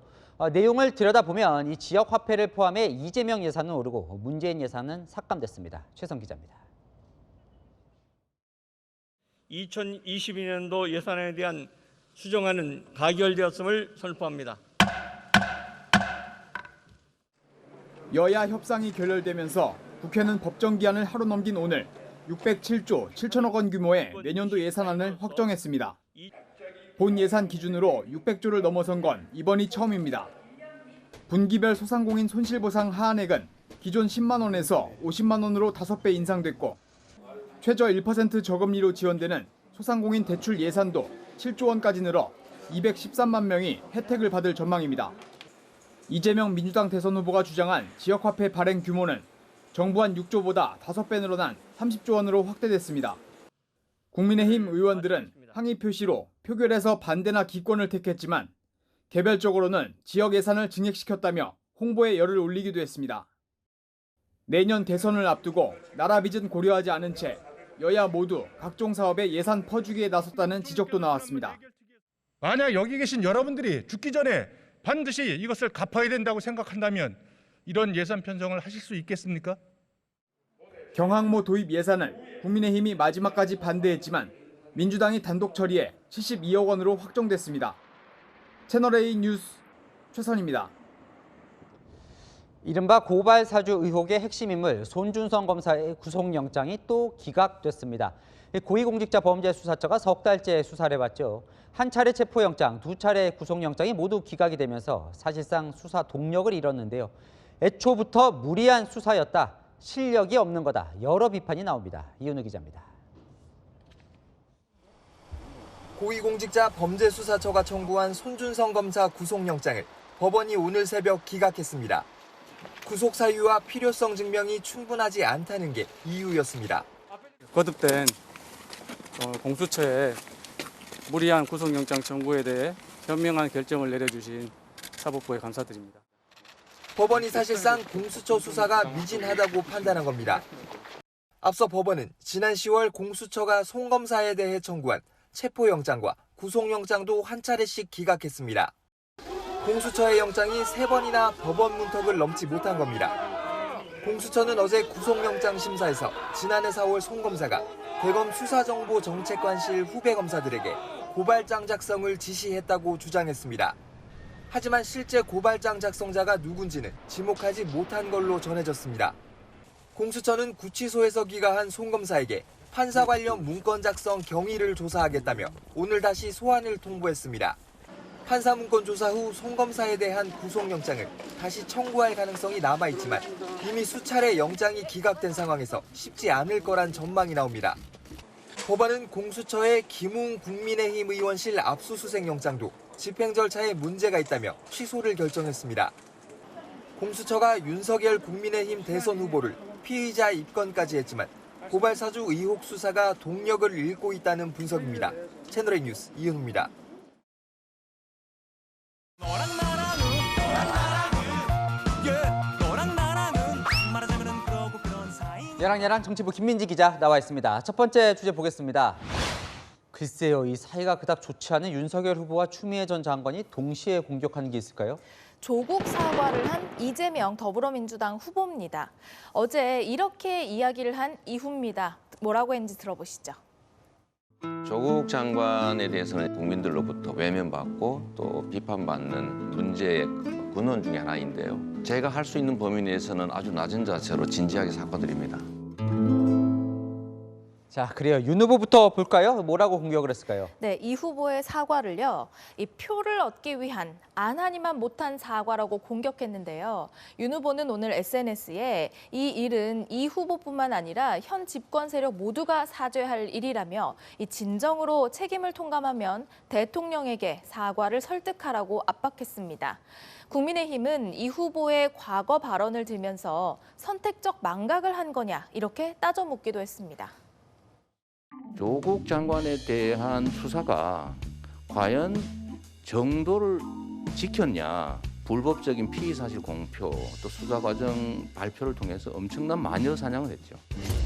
내용을 들여다보면 이 지역 화폐를 포함해 이재명 예산은 오르고 문재인 예산은 삭감됐습니다. 최성 기자입니다. 2022년도 예산안에 대한 수정안은 가결되었음을 선포합니다. 여야 협상이 결렬되면서 국회는 법정 기한을 하루 넘긴 오늘 607조 7천억 원 규모의 내년도 예산안을 확정했습니다. 본 예산 기준으로 600조를 넘어선 건 이번이 처음입니다. 분기별 소상공인 손실보상 하한액은 기존 10만 원에서 50만 원으로 5배 인상됐고 최저 1% 저금리로 지원되는 소상공인 대출 예산도 7조 원까지 늘어 213만 명이 혜택을 받을 전망입니다. 이재명 민주당 대선 후보가 주장한 지역화폐 발행 규모는 정부 한 6조보다 5배 늘어난 30조 원으로 확대됐습니다. 국민의힘 의원들은 항의 표시로 표결에서 반대나 기권을 택했지만 개별적으로는 지역 예산을 증액시켰다며 홍보에 열을 올리기도 했습니다. 내년 대선을 앞두고 나라 빚은 고려하지 않은 채 여야 모두 각종 사업에 예산 퍼주기에 나섰다는 지적도 나왔습니다. 만약 여기 계신 여러분들이 죽기 전에 반드시 이것을 갚아야 된다고 생각한다면 이런 예산 편성을 하실 수 있겠습니까? 경항모 도입 예산을 국민의힘이 마지막까지 반대했지만 민주당이 단독 처리해 72억 원으로 확정됐습니다. 채널A 뉴스 최선입니다. 이른바 고발 사주 의혹의 핵심 인물 손준성 검사의 구속영장이 또 기각됐습니다. 고위공직자범죄수사처가 석 달째 수사를 해봤죠. 한 차례 체포영장, 두 차례 구속영장이 모두 기각이 되면서 사실상 수사 동력을 잃었는데요. 애초부터 무리한 수사였다, 실력이 없는 거다, 여러 비판이 나옵니다. 이은우 기자입니다. 고위공직자범죄수사처가 청구한 손준성 검사 구속영장을 법원이 오늘 새벽 기각했습니다. 구속 사유와 필요성 증명이 충분하지 않다는 게 이유였습니다. 거듭된 공수처의 무리한 구속영장 청구에 대해 현명한 결정을 내려주신 사법부에 감사드립니다. 법원이 사실상 공수처 수사가 미진하다고 판단한 겁니다. 앞서 법원은 지난 10월 공수처가 송 검사에 대해 청구한 체포영장과 구속영장도 한 차례씩 기각했습니다. 공수처의 영장이 3번이나 법원 문턱을 넘지 못한 겁니다. 공수처는 어제 구속영장 심사에서 지난해 4월 송 검사가 대검 수사정보정책관실 후배 검사들에게 고발장 작성을 지시했다고 주장했습니다. 하지만 실제 고발장 작성자가 누군지는 지목하지 못한 걸로 전해졌습니다. 공수처는 구치소에서 귀가한 송 검사에게 판사 관련 문건 작성 경위를 조사하겠다며 오늘 다시 소환을 통보했습니다. 판사 문건 조사 후 송 검사에 대한 구속영장을 다시 청구할 가능성이 남아있지만 이미 수차례 영장이 기각된 상황에서 쉽지 않을 거란 전망이 나옵니다. 법원은 공수처의 김웅 국민의힘 의원실 압수수색 영장도 집행 절차에 문제가 있다며 취소를 결정했습니다. 공수처가 윤석열 국민의힘 대선 후보를 피의자 입건까지 했지만 고발 사주 의혹 수사가 동력을 잃고 있다는 분석입니다. 채널A 뉴스 이은우입니다. 야랑야랑 정치부 김민지 기자 나와 있습니다. 첫 번째 주제 보겠습니다. 글쎄요, 이 사이가 그닥 좋지 않은 윤석열 후보와 추미애 전 장관이 동시에 공격하는 게 있을까요? 조국 사과를 한 이재명 더불어민주당 후보입니다. 어제 이렇게 이야기를 한 이후입니다. 뭐라고 했는지 들어보시죠. 조국 장관에 대해서는 국민들로부터 외면받고 또 비판받는 문제의 근원 중에 하나인데요. 제가 할 수 있는 범위 내에서는 아주 낮은 자세로 진지하게 사과드립니다. 자, 그래요. 윤 후보부터 볼까요? 뭐라고 공격을 했을까요? 네, 이 후보의 사과를요. 이 표를 얻기 위한 안 하니만 못한 사과라고 공격했는데요. 윤 후보는 오늘 SNS에 이 일은 이 후보뿐만 아니라 현 집권 세력 모두가 사죄할 일이라며 이 진정으로 책임을 통감하면 대통령에게 사과를 설득하라고 압박했습니다. 국민의힘은 이 후보의 과거 발언을 들면서 선택적 망각을 한 거냐 이렇게 따져 묻기도 했습니다. 조국 장관에 대한 수사가 과연 정도를 지켰냐, 불법적인 피의사실 공표, 또 수사 과정 발표를 통해서 엄청난 마녀 사냥을 했죠.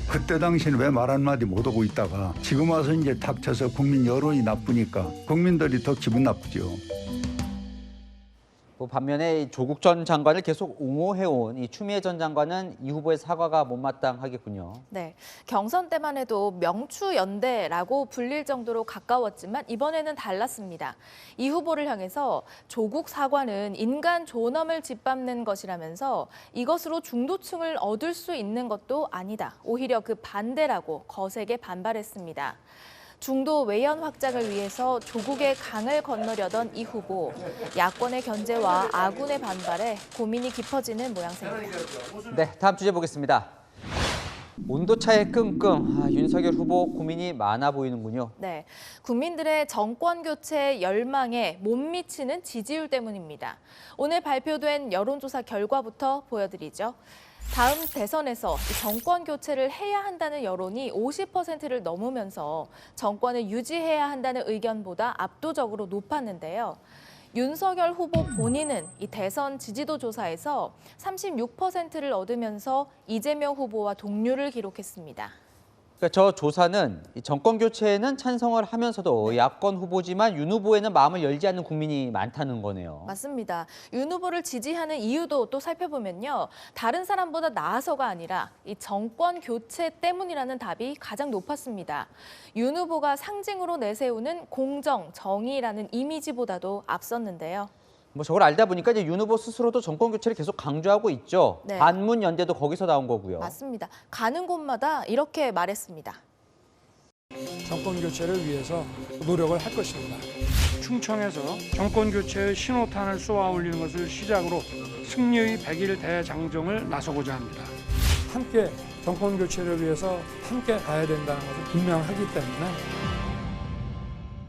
그때 당시에는 왜 말 한마디 못하고 있다가 지금 와서 이제 닥쳐서 국민 여론이 나쁘니까 국민들이 더 기분 나쁘죠. 반면에 조국 전 장관을 계속 옹호해온 이 추미애 전 장관은 이 후보의 사과가 못마땅하겠군요. 네, 경선 때만 해도 명추연대라고 불릴 정도로 가까웠지만 이번에는 달랐습니다. 이 후보를 향해서 조국 사과는 인간 존엄을 짓밟는 것이라면서 이것으로 중도층을 얻을 수 있는 것도 아니다. 오히려 그 반대라고 거세게 반발했습니다. 중도 외연 확장을 위해서 조국의 강을 건너려던 이 후보. 야권의 견제와 아군의 반발에 고민이 깊어지는 모양새입니다. 네, 다음 주제 보겠습니다. 온도차에 끙끙. 윤석열 후보 고민이 많아 보이는군요. 네, 국민들의 정권 교체 열망에 못 미치는 지지율 때문입니다. 오늘 발표된 여론조사 결과부터 보여드리죠. 다음 대선에서 정권 교체를 해야 한다는 여론이 50%를 넘으면서 정권을 유지해야 한다는 의견보다 압도적으로 높았는데요. 윤석열 후보 본인은 이 대선 지지도 조사에서 36%를 얻으면서 이재명 후보와 동률을 기록했습니다. 그러니까 저 조사는 정권 교체에는 찬성을 하면서도 야권 후보지만 윤 후보에는 마음을 열지 않는 국민이 많다는 거네요. 맞습니다. 윤 후보를 지지하는 이유도 또 살펴보면요. 다른 사람보다 나아서가 아니라 이 정권 교체 때문이라는 답이 가장 높았습니다. 윤 후보가 상징으로 내세우는 공정, 정의라는 이미지보다도 앞섰는데요. 뭐 저걸 알다 보니까 이제 윤 후보 스스로도 정권 교체를 계속 강조하고 있죠. 네. 반문 연대도 거기서 나온 거고요. 맞습니다. 가는 곳마다 이렇게 말했습니다. 정권 교체를 위해서 노력을 할 것입니다. 충청에서 정권 교체의 신호탄을 쏘아 올리는 것을 시작으로 승리의 100일 대장정을 나서고자 합니다. 함께 정권 교체를 위해서 함께 가야 된다는 것을 분명하기 때문에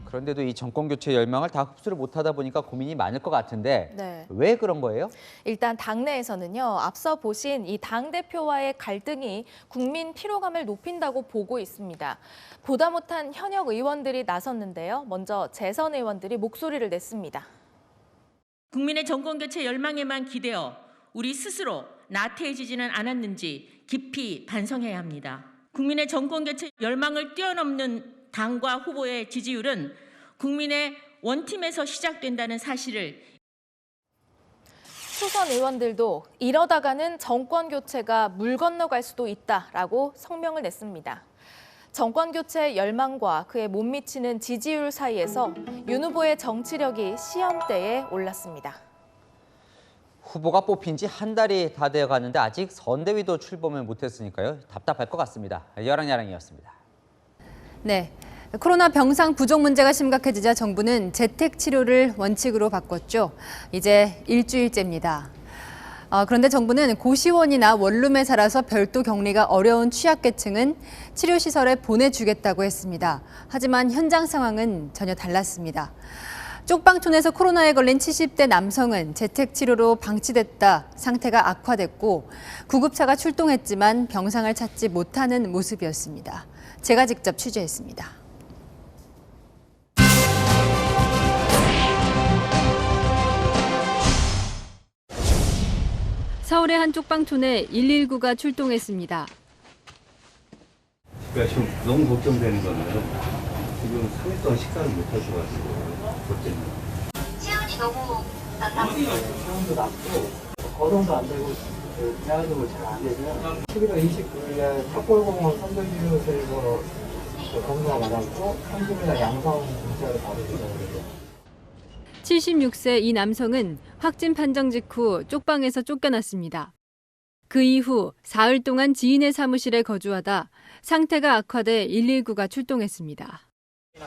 그런데도 이 정권 교체 열망을 다 흡수를 못하다 보니까 고민이 많을 것 같은데 네. 왜 그런 거예요? 일단 당내에서는요. 앞서 보신 이 당대표와의 갈등이 국민 피로감을 높인다고 보고 있습니다. 보다 못한 현역 의원들이 나섰는데요. 먼저 재선 의원들이 목소리를 냈습니다. 국민의 정권교체 열망에만 기대어 우리 스스로 나태해지지는 않았는지 깊이 반성해야 합니다. 국민의 정권교체 열망을 뛰어넘는 당과 후보의 지지율은 국민의 원팀에서 시작된다는 사실을 초선 의원들도 이러다가는 정권 교체가 물 건너갈 수도 있다라고 성명을 냈습니다. 정권 교체 열망과 그에 못 미치는 지지율 사이에서 윤 후보의 정치력이 시험대에 올랐습니다. 후보가 뽑힌 지 한 달이 다 되어 가는데 아직 선대위도 출범을 못했으니까요. 답답할 것 같습니다. 여랑야랑이었습니다. 네, 코로나 병상 부족 문제가 심각해지자 정부는 재택 치료를 원칙으로 바꿨죠. 이제 일주일째입니다. 그런데 정부는 고시원이나 원룸에 살아서 별도 격리가 어려운 취약계층은 치료시설에 보내주겠다고 했습니다. 하지만 현장 상황은 전혀 달랐습니다. 쪽방촌에서 코로나에 걸린 70대 남성은 재택치료로 방치됐다 상태가 악화됐고 구급차가 출동했지만 병상을 찾지 못하는 모습이었습니다. 제가 직접 취재했습니다. 서울의 한 쪽방촌에 119가 출동했습니다. 그러니까 지금 너무 걱정되는 거는 지금 3일 동안 식사를 못 하셔가지고 걱정입니다. 체온이 너무 낮아요. 체온도 낮고 거동도 안 되고 대화도 잘 안 되고요. 11월 29일에 탑골공원 선별진료소에서 검사가 받았고 30일날 양성 검사를 받으셨어요. 76세 이 남성은 확진 판정 직후 쪽방에서 쫓겨났습니다. 그 이후 사흘 동안 지인의 사무실에 거주하다 상태가 악화돼 119가 출동했습니다.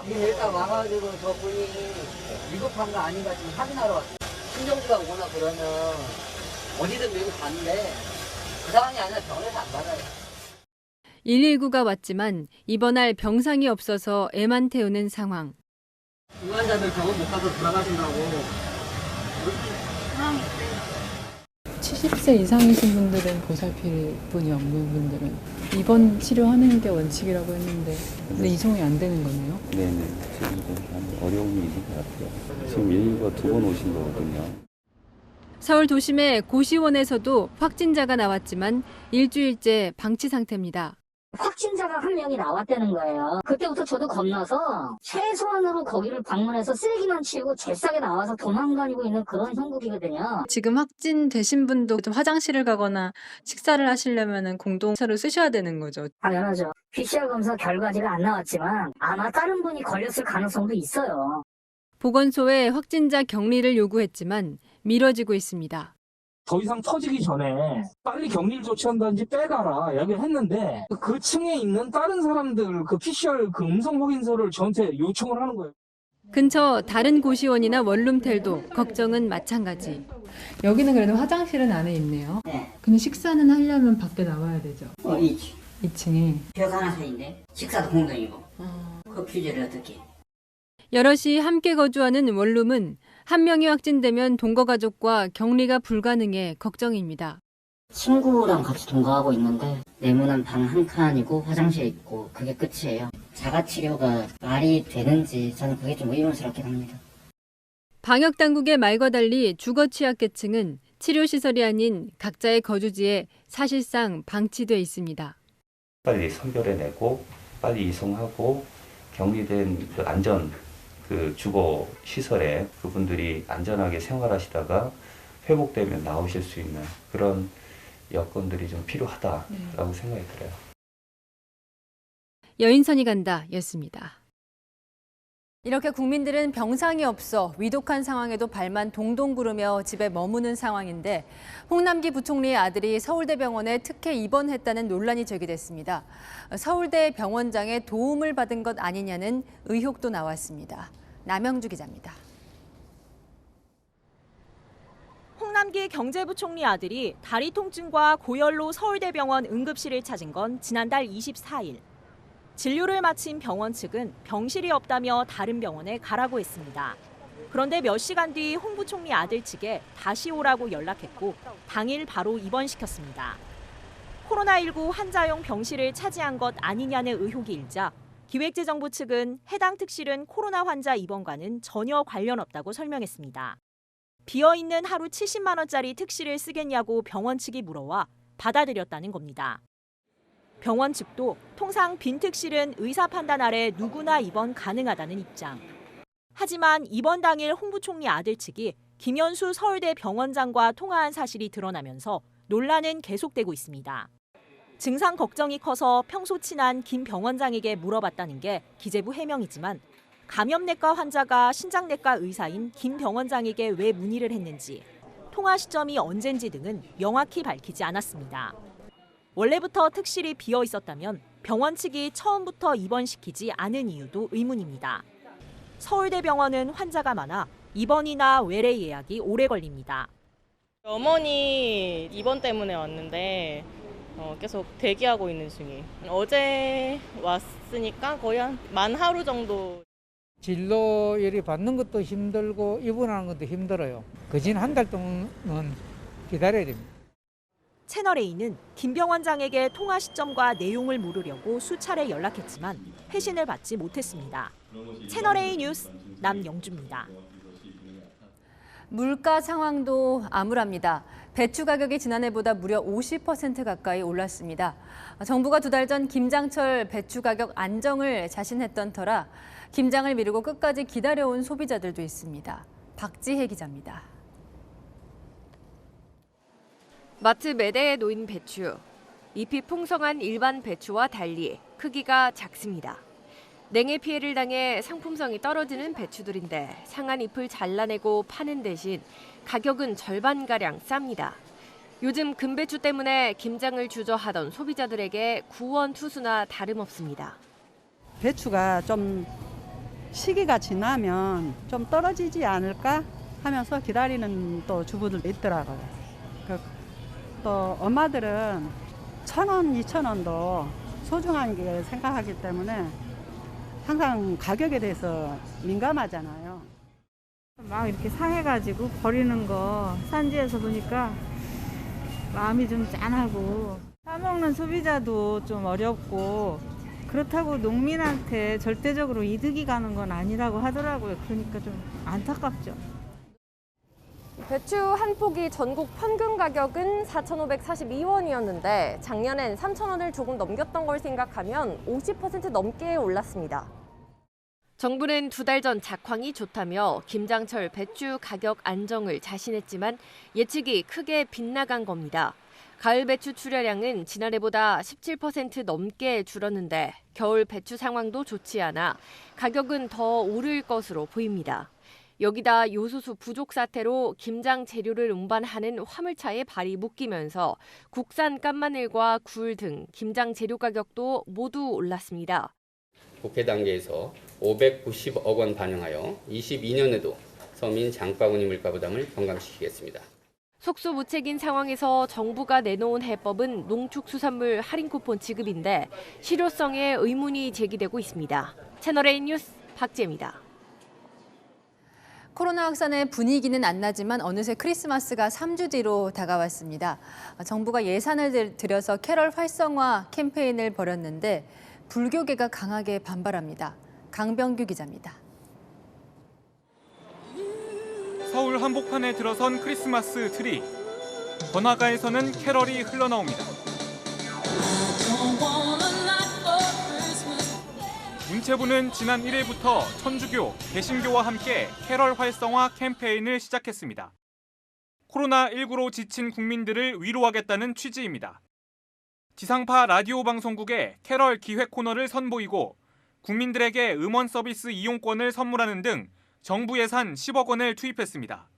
일단 와가지고 저분이 위급한 거 아닌가 지금 확인하러 왔어요. 친정부가 오거나 그러면 어디든 밀고 가는데 그 상황이 아니라 병원에서 안 받아요. 119가 왔지만 입원할 병상이 없어서 애만 태우는 상황. 중환자들 병원 못 가서 돌아가신다고 그렇게 상황이 있어요. 70세 이상이신 분들은 보살필 분이 없는 분들은 입원 치료하는 게 원칙이라고 했는데 근데 이송이 안 되는 거네요? 네네. 지금 좀 어려움이 있는 것 같아요. 지금 119가 2번 오신 거거든요. 서울 도심의 고시원에서도 확진자가 나왔지만 일주일째 방치 상태입니다. 확진자가 한 명이 나왔다는 거예요. 그때부터 저도 겁나서 최소한으로 거기를 방문해서 쓰레기만 치우고 잽싸게 나와서 도망다니고 있는 그런 형국이거든요. 지금 확진되신 분도 좀 화장실을 가거나 식사를 하시려면 공동차를 쓰셔야 되는 거죠. 당연하죠. PCR 검사 결과지가 안 나왔지만 아마 다른 분이 걸렸을 가능성도 있어요. 보건소에 확진자 격리를 요구했지만 미뤄지고 있습니다. 더 이상 터지기 전에 빨리 격리를 조치한다든지 빼가라 이야기를 했는데 그 층에 있는 다른 사람들 그 PCR 그 음성 확인서를 저한테 요청을 하는 거예요. 근처 다른 고시원이나 원룸텔도 걱정은 마찬가지. 여기는 그래도 화장실은 안에 있네요. 네. 근데 식사는 하려면 밖에 나와야 되죠. 2층에. 벽 하나 사이인데 식사도 공동이고 그 규제를 어떻게. 여럿이 함께 거주하는 원룸은 한 명이 확진되면 동거가족과 격리가 불가능해 걱정입니다. 친구랑 같이 동거하고 있는데 네모난 방 한 칸이고 화장실 있고 그게 끝이에요. 자가치료가 말이 되는지 저는 그게 좀 의문스럽긴 합니다. 방역당국의 말과 달리 주거 취약계층은 치료시설이 아닌 각자의 거주지에 사실상 방치돼 있습니다. 빨리 선별해내고 빨리 이송하고 격리된 그 안전 그 주거 시설에 그분들이 안전하게 생활하시다가 회복되면 나오실 수 있는 그런 여건들이 좀 필요하다라고 생각이 들어요. 여인선이 간다였습니다. 이렇게 국민들은 병상이 없어 위독한 상황에도 발만 동동 구르며 집에 머무는 상황인데 홍남기 부총리의 아들이 서울대병원에 특혜 입원했다는 논란이 제기됐습니다. 서울대 병원장의 도움을 받은 것 아니냐는 의혹도 나왔습니다. 남영주 기자입니다. 홍남기 경제부총리 아들이 다리 통증과 고열로 서울대병원 응급실을 찾은 건 지난달 24일. 진료를 마친 병원 측은 병실이 없다며 다른 병원에 가라고 했습니다. 그런데 몇 시간 뒤 홍 부총리 아들 측에 다시 오라고 연락했고 당일 바로 입원시켰습니다. 코로나19 환자용 병실을 차지한 것 아니냐는 의혹이 일자 기획재정부 측은 해당 특실은 코로나 환자 입원과는 전혀 관련 없다고 설명했습니다. 비어있는 하루 70만 원짜리 특실을 쓰겠냐고 병원 측이 물어와 받아들였다는 겁니다. 병원 측도 통상 빈 특실은 의사 판단 아래 누구나 입원 가능하다는 입장. 하지만 입원 당일 홍 부총리 아들 측이 김현수 서울대 병원장과 통화한 사실이 드러나면서 논란은 계속되고 있습니다. 증상 걱정이 커서 평소 친한 김 병원장에게 물어봤다는 게 기재부 해명이지만 감염내과 환자가 신장내과 의사인 김 병원장에게 왜 문의를 했는지, 통화 시점이 언젠지 등은 명확히 밝히지 않았습니다. 원래부터 특실이 비어 있었다면 병원 측이 처음부터 입원시키지 않은 이유도 의문입니다. 서울대병원은 환자가 많아 입원이나 외래 예약이 오래 걸립니다. 어머니 입원 때문에 왔는데 계속 대기하고 있는 중이에요. 어제 왔으니까 거의 만 하루 정도. 진료율이 받는 것도 힘들고 입원하는 것도 힘들어요. 거진 한 달 동안은 기다려야 됩니다. 채널A는 김 병원장에게 통화 시점과 내용을 물으려고 수차례 연락했지만 회신을 받지 못했습니다. 채널A 뉴스 남영주입니다. 물가 상황도 암울합니다. 배추 가격이 지난해보다 무려 50% 가까이 올랐습니다. 정부가 2달 전 김장철 배추 가격 안정을 자신했던 터라 김장을 미루고 끝까지 기다려온 소비자들도 있습니다. 박지혜 기자입니다. 마트 매대에 놓인 배추. 잎이 풍성한 일반 배추와 달리 크기가 작습니다. 냉해 피해를 당해 상품성이 떨어지는 배추들인데 상한 잎을 잘라내고 파는 대신 가격은 절반가량 쌉니다. 요즘 금배추 때문에 김장을 주저하던 소비자들에게 구원투수나 다름없습니다. 배추가 좀 시기가 지나면 좀 떨어지지 않을까 하면서 기다리는 또 주부들도 있더라고요. 또 엄마들은 1,000원, 2,000원도 소중한 게 생각하기 때문에 항상 가격에 대해서 민감하잖아요. 막 이렇게 상해가지고 버리는 거 산지에서 보니까 마음이 좀 짠하고 사먹는 소비자도 좀 어렵고 그렇다고 농민한테 절대적으로 이득이 가는 건 아니라고 하더라고요. 그러니까 좀 안타깝죠. 배추 한 포기 전국 평균 가격은 4,542원이었는데 작년엔 3,000원을 조금 넘겼던 걸 생각하면 50% 넘게 올랐습니다. 정부는 2달 전 작황이 좋다며 김장철 배추 가격 안정을 자신했지만 예측이 크게 빗나간 겁니다. 가을 배추 출하량은 지난해보다 17% 넘게 줄었는데 겨울 배추 상황도 좋지 않아 가격은 더 오를 것으로 보입니다. 여기다 요소수 부족 사태로 김장 재료를 운반하는 화물차에 발이 묶이면서 국산 깐마늘과 굴 등 김장 재료 가격도 모두 올랐습니다. 국회 단계에서 590억 원 반영하여 22년에도 서민 장바구니 물가 부담을 경감시키겠습니다. 속수무책인 상황에서 정부가 내놓은 해법은 농축수산물 할인 쿠폰 지급인데 실효성에 의문이 제기되고 있습니다. 채널A 뉴스 박지혜입니다. 코로나 확산의 분위기는 안 나지만 어느새 크리스마스가 3주 뒤로 다가왔습니다. 정부가 예산을 들여서 캐럴 활성화 캠페인을 벌였는데 불교계가 강하게 반발합니다. 강병규 기자입니다. 서울 한복판에 들어선 크리스마스 트리. 번화가에서는 캐럴이 흘러나옵니다. 문체부는 지난 1일부터 천주교, 개신교와 함께 캐럴 활성화 캠페인을 시작했습니다. 코로나19로 지친 국민들을 위로하겠다는 취지입니다. 지상파 라디오 방송국에 캐럴 기획 코너를 선보이고 국민들에게 음원 서비스 이용권을 선물하는 등 정부 예산 10억 원을 투입했습니다.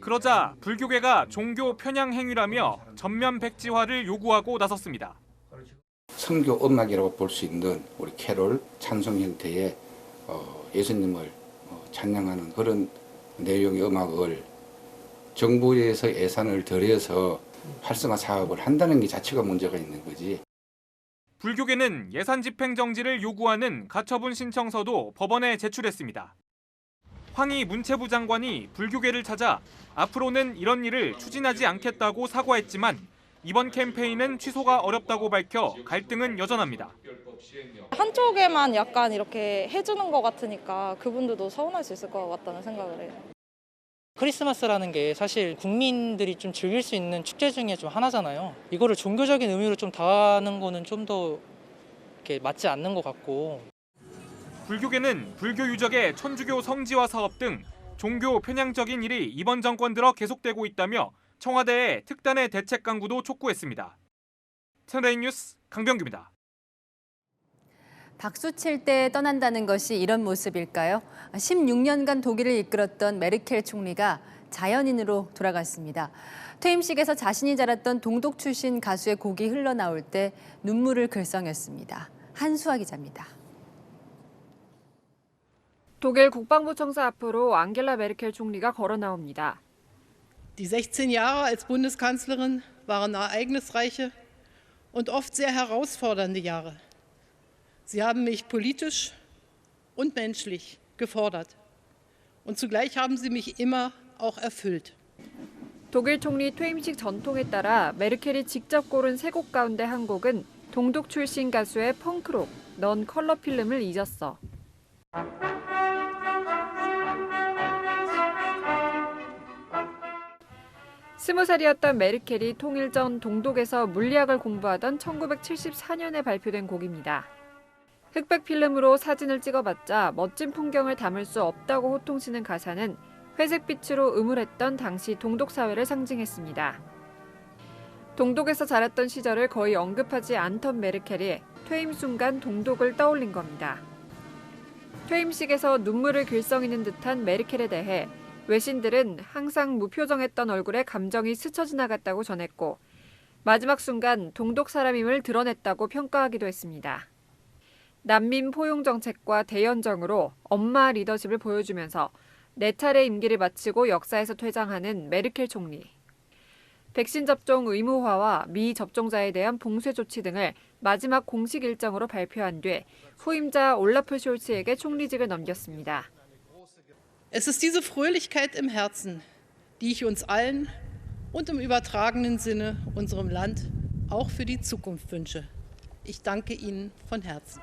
그러자 불교계가 종교 편향 행위라며 전면 백지화를 요구하고 나섰습니다. 선교 음악이라고 볼 수 있는 우리 캐롤 찬송 형태의 예수님을 찬양하는 그런 내용의 음악을 정부에서 예산을 들여서 활성화 사업을 한다는 게 자체가 문제가 있는 거지. 불교계는 예산 집행 정지를 요구하는 가처분 신청서도 법원에 제출했습니다. 황희 문체부 장관이 불교계를 찾아 앞으로는 이런 일을 추진하지 않겠다고 사과했지만 이번 캠페인은 취소가 어렵다고 밝혀 갈등은 여전합니다. 한쪽에만 약간 이렇게 해주는 것 같으니까 그분들도 서운할 수 있을 것 같다는 생각을 해요. 크리스마스라는 게 사실 국민들이 좀 즐길 수 있는 축제 중에 좀 하나잖아요. 이거를 종교적인 의미로 좀 다하는 거는 좀 더 이렇게 맞지 않는 것 같고. 불교계는 불교 유적의 천주교 성지화 사업 등 종교 편향적인 일이 이번 정권 들어 계속되고 있다며 청와대에 특단의 대책 강구도 촉구했습니다. 채널A 뉴스 강병규입니다. 박수 칠 때 떠난다는 것이 이런 모습일까요? 16년간 독일을 이끌었던 메르켈 총리가 자연인으로 돌아갔습니다. 퇴임식에서 자신이 자랐던 동독 출신 가수의 곡이 흘러나올 때 눈물을 글썽였습니다. 한수아 기자입니다. 독일 국방부 청사 앞으로 앙겔라 메르켈 총리가 걸어 나옵니다. Die 16 Jahre als Bundeskanzlerin waren ereignisreiche und oft sehr herausfordernde Jahre. Sie haben mich politisch und menschlich gefordert. Und zugleich haben sie mich immer auch erfüllt. 독일 총리 퇴임식 전통에 따라 메르켈이 직접 고른 세 곡 가운데 한 곡은 동독 출신 가수의 펑크록, 넌 컬러 필름을 잊었어. 스무 살이었던 메르켈이 통일 전 동독에서 물리학을 공부하던 1974년에 발표된 곡입니다. 흑백 필름으로 사진을 찍어봤자 멋진 풍경을 담을 수 없다고 호통치는 가사는 회색빛으로 음울했던 당시 동독 사회를 상징했습니다. 동독에서 자랐던 시절을 거의 언급하지 않던 메르켈이 퇴임 순간 동독을 떠올린 겁니다. 퇴임식에서 눈물을 글썽이는 듯한 메르켈에 대해 외신들은 항상 무표정했던 얼굴에 감정이 스쳐 지나갔다고 전했고 마지막 순간 동독 사람임을 드러냈다고 평가하기도 했습니다. 난민 포용 정책과 대연정으로 엄마 리더십을 보여주면서 4차례 임기를 마치고 역사에서 퇴장하는 메르켈 총리. 백신 접종 의무화와 미접종자에 대한 봉쇄 조치 등을 마지막 공식 일정으로 발표한 뒤 후임자 올라프 숄츠에게 총리직을 넘겼습니다. Es ist diese Fröhlichkeit im Herzen, die ich uns allen und im übertragenen Sinne unserem Land auch für die Zukunft wünsche. Ich danke Ihnen von Herzen.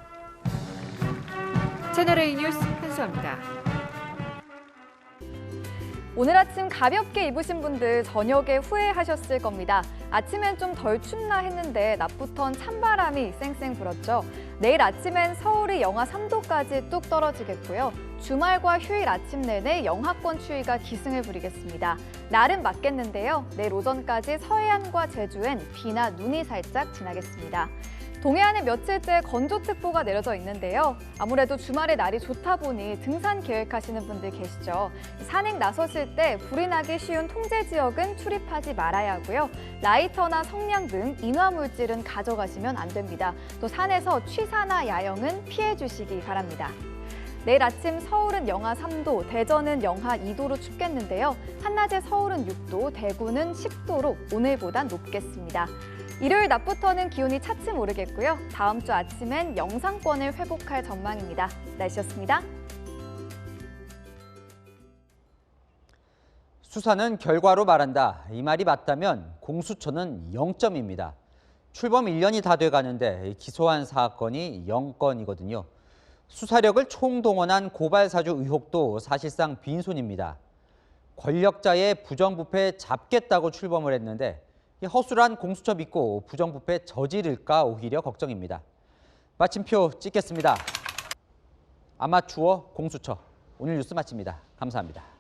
채널A 뉴스 한수아입니다. 오늘 아침 가볍게 입으신 분들 저녁에 후회하셨을 겁니다. 아침엔 좀 덜 춥나 했는데 낮부턴 찬바람이 쌩쌩 불었죠. 내일 아침엔 서울이 영하 3도까지 뚝 떨어지겠고요. 주말과 휴일 아침 내내 영하권 추위가 기승을 부리겠습니다. 날은 맞겠는데요. 내일 오전까지 서해안과 제주엔 비나 눈이 살짝 지나겠습니다. 동해안에 며칠째 건조특보가 내려져 있는데요. 아무래도 주말에 날이 좋다 보니 등산 계획하시는 분들 계시죠. 산행 나서실 때 불이 나기 쉬운 통제 지역은 출입하지 말아야 하고요. 라이터나 성냥 등 인화물질은 가져가시면 안 됩니다. 또 산에서 취사나 야영은 피해 주시기 바랍니다. 내일 아침 서울은 영하 3도, 대전은 영하 2도로 춥겠는데요. 한낮에 서울은 6도, 대구는 10도로 오늘보단 높겠습니다. 일요일 낮부터는 기온이 차츰 오르겠고요. 다음 주 아침엔 영상권을 회복할 전망입니다. 날씨였습니다. 수사는 결과로 말한다. 이 말이 맞다면 공수처는 0점입니다. 출범 1년이 다 돼가는데 기소한 사건이 0건이거든요. 수사력을 총동원한 고발사주 의혹도 사실상 빈손입니다. 권력자의 부정부패 잡겠다고 출범을 했는데 허술한 공수처 믿고 부정부패 저지를까 오히려 걱정입니다. 마침표 찍겠습니다. 아마추어 공수처. 오늘 뉴스 마칩니다. 감사합니다.